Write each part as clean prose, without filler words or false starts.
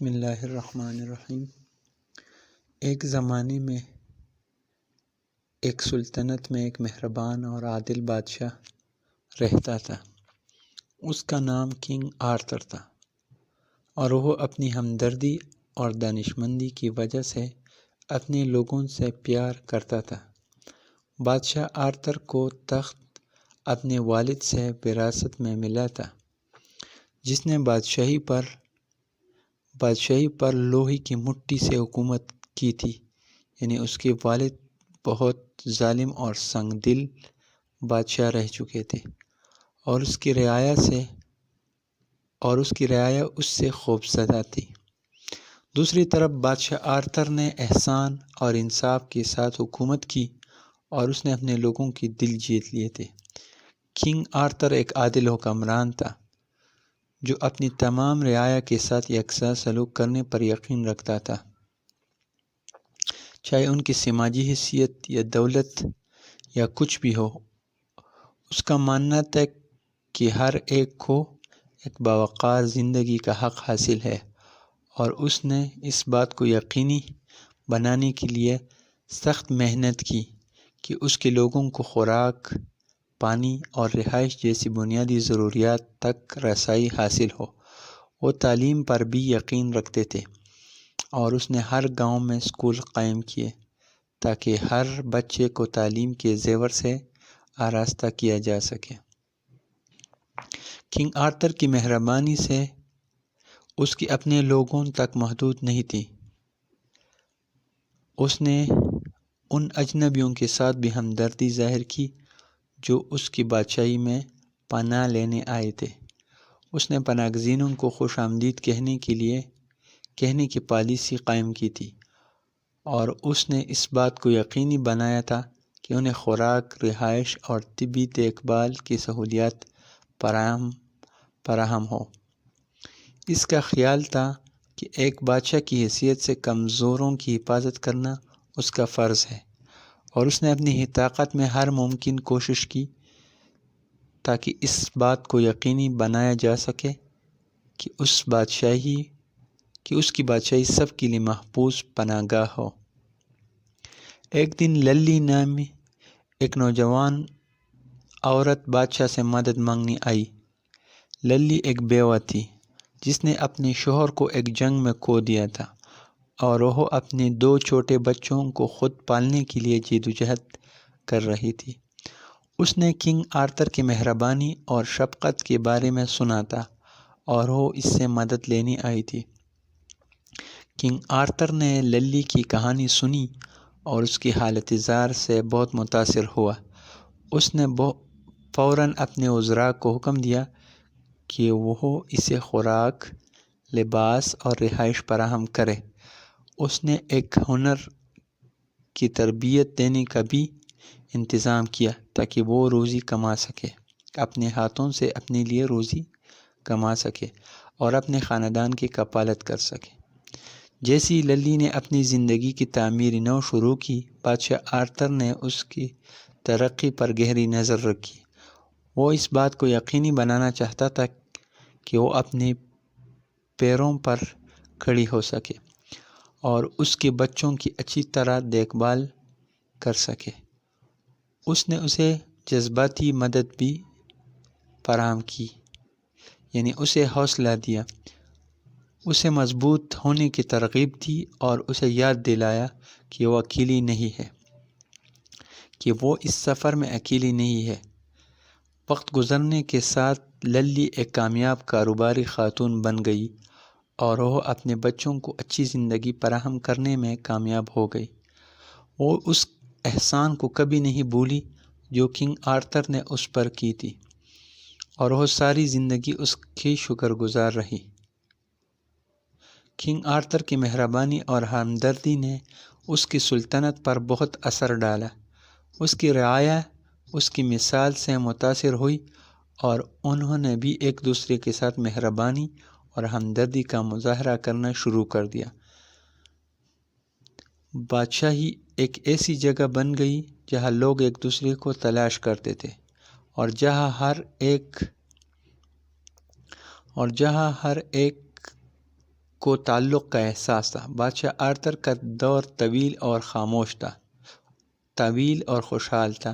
بسم اللہ الرحمن الرحیم۔ ایک زمانے میں ایک سلطنت میں ایک مہربان اور عادل بادشاہ رہتا تھا۔ اس کا نام کنگ آرتھر تھا اور وہ اپنی ہمدردی اور دانشمندی کی وجہ سے اپنے لوگوں سے پیار کرتا تھا۔ بادشاہ آرتھر کو تخت اپنے والد سے وراثت میں ملا تھا، جس نے بادشاہی پر لوہے کی مٹھی سے حکومت کی تھی۔ یعنی اس کے والد بہت ظالم اور سنگ دل بادشاہ رہ چکے تھے اور اس کی رعایا اس سے خوفزدہ تھی۔ دوسری طرف بادشاہ آرتھر نے احسان اور انصاف کے ساتھ حکومت کی اور اس نے اپنے لوگوں کے دل جیت لیے تھے۔ کنگ آرتھر ایک عادل حکمران تھا جو اپنی تمام رعایا کے ساتھ یکساں سلوک کرنے پر یقین رکھتا تھا، چاہے ان کی سماجی حیثیت یا دولت یا کچھ بھی ہو۔ اس کا ماننا تھا کہ ہر ایک کو ایک باوقار زندگی کا حق حاصل ہے، اور اس نے اس بات کو یقینی بنانے کے لیے سخت محنت کی کہ اس کے لوگوں کو خوراک، پانی اور رہائش جیسی بنیادی ضروریات تک رسائی حاصل ہو۔ وہ تعلیم پر بھی یقین رکھتے تھے اور اس نے ہر گاؤں میں اسکول قائم کیے تاکہ ہر بچے کو تعلیم کے زیور سے آراستہ کیا جا سکے۔ کنگ آرتھر کی مہربانی سے اس کی اپنے لوگوں تک محدود نہیں تھی۔ اس نے ان اجنبیوں کے ساتھ بھی ہمدردی ظاہر کی جو اس کی بادشاہی میں پناہ لینے آئے تھے۔ اس نے پناہ گزینوں کو خوش آمدید کہنے کی پالیسی قائم کی تھی، اور اس نے اس بات کو یقینی بنایا تھا کہ انہیں خوراک، رہائش اور طبی دیکھ بھال کی سہولیات فراہم ہو۔ اس کا خیال تھا کہ ایک بادشاہ کی حیثیت سے کمزوروں کی حفاظت کرنا اس کا فرض ہے، اور اس نے اپنی طاقت میں ہر ممکن کوشش کی تاکہ اس بات کو یقینی بنایا جا سکے کہ اس کی بادشاہی سب کے لیے محفوظ پناہ گاہ ہو۔ ایک دن للی نامی ایک نوجوان عورت بادشاہ سے مدد مانگنے آئی۔ للی ایک بیوہ تھی جس نے اپنے شوہر کو ایک جنگ میں کھو دیا تھا، اور وہ اپنے 2 چھوٹے بچوں کو خود پالنے کے لیے جدوجہد کر رہی تھی۔ اس نے کنگ آرتھر کی مہربانی اور شفقت کے بارے میں سنا تھا اور وہ اس سے مدد لینے آئی تھی۔ کنگ آرتھر نے للی کی کہانی سنی اور اس کی حالت زار سے بہت متاثر ہوا۔ اس نے فوراً اپنے وزراء کو حکم دیا کہ وہ اسے خوراک، لباس اور رہائش فراہم کرے۔ اس نے ایک ہنر کی تربیت دینے کا بھی انتظام کیا تاکہ وہ روزی کما سکے، اپنے ہاتھوں سے اپنے لیے روزی کما سکے اور اپنے خاندان کی کفالت کر سکے۔ جیسی للی نے اپنی زندگی کی تعمیر نو شروع کی، بادشاہ آرتھر نے اس کی ترقی پر گہری نظر رکھی۔ وہ اس بات کو یقینی بنانا چاہتا تھا کہ وہ اپنے پیروں پر کھڑی ہو سکے اور اس کے بچوں کی اچھی طرح دیکھ بھال کر سکے۔ اس نے اسے جذباتی مدد بھی فراہم کی، یعنی اسے حوصلہ دیا، اسے مضبوط ہونے کی ترغیب دی اور اسے یاد دلایا کہ وہ اکیلی نہیں ہے، کہ وہ اس سفر میں اکیلی نہیں ہے۔ وقت گزرنے کے ساتھ للی ایک کامیاب کاروباری خاتون بن گئی اور وہ اپنے بچوں کو اچھی زندگی فراہم کرنے میں کامیاب ہو گئی۔ وہ اس احسان کو کبھی نہیں بھولی جو کنگ آرتھر نے اس پر کی تھی، اور وہ ساری زندگی اس کی شکر گزار رہی۔ کنگ آرتھر کی مہربانی اور ہمدردی نے اس کی سلطنت پر بہت اثر ڈالا۔ اس کی رعایا اس کی مثال سے متاثر ہوئی اور انہوں نے بھی ایک دوسرے کے ساتھ مہربانی اور ہمدردی کا مظاہرہ کرنا شروع کر دیا۔ بادشاہی ایک ایسی جگہ بن گئی جہاں لوگ ایک دوسرے کو تلاش کرتے تھے، اور جہاں ہر ایک کو تعلق کا احساس تھا۔ بادشاہ آرتھر کا دور طویل اور خوشحال تھا،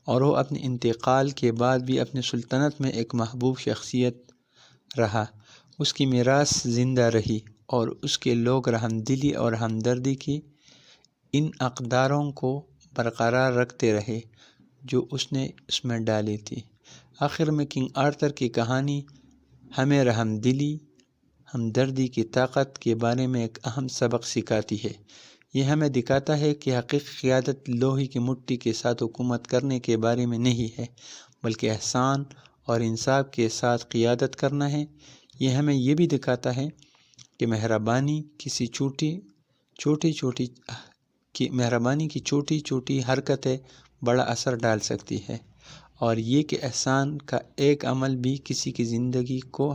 اور وہ اپنے انتقال کے بعد بھی اپنی سلطنت میں ایک محبوب شخصیت رہا۔ اس کی میراث زندہ رہی اور اس کے لوگ رحمدلی اور ہمدردی کی ان اقداروں کو برقرار رکھتے رہے جو اس نے اس میں ڈالی تھی۔ آخر میں کنگ آرتھر کی کہانی ہمیں رحمدلی، ہمدردی کی طاقت کے بارے میں ایک اہم سبق سکھاتی ہے۔ یہ ہمیں دکھاتا ہے کہ حقیقی قیادت لوہے کی مٹھی کے ساتھ حکومت کرنے کے بارے میں نہیں ہے، بلکہ احسان اور انصاف کے ساتھ قیادت کرنا ہے۔ یہ ہمیں یہ بھی دکھاتا ہے کہ مہربانی کی چھوٹی چھوٹی حرکتیں بڑا اثر ڈال سکتی ہے، اور یہ کہ احسان کا ایک عمل بھی کسی کی زندگی کو